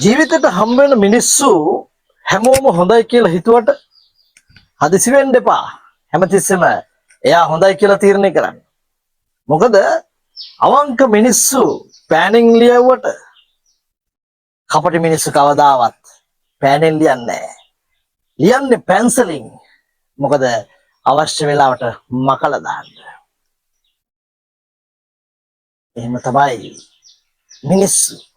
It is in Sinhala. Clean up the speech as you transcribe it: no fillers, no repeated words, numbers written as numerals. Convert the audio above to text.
ජීවිතේට හම්බ වෙන මිනිස්සු හැමෝම හොඳයි කියලා හිතුවට හදිසි වෙන්න එපා. හැමතිස්සෙම එයා හොඳයි කියලා තීරණය කරන්න. මොකද අවංක මිනිස්සු පෑනින් ලියවුවට කපටි මිනිස්සු කවදාවත් පෑනෙන් ලියන්නේ නැහැ. ලියන්නේ පැන්සලින්. මොකද අවශ්‍ය වෙලාවට මකලා දාන්න. එහෙම තමයි මිනිස්සු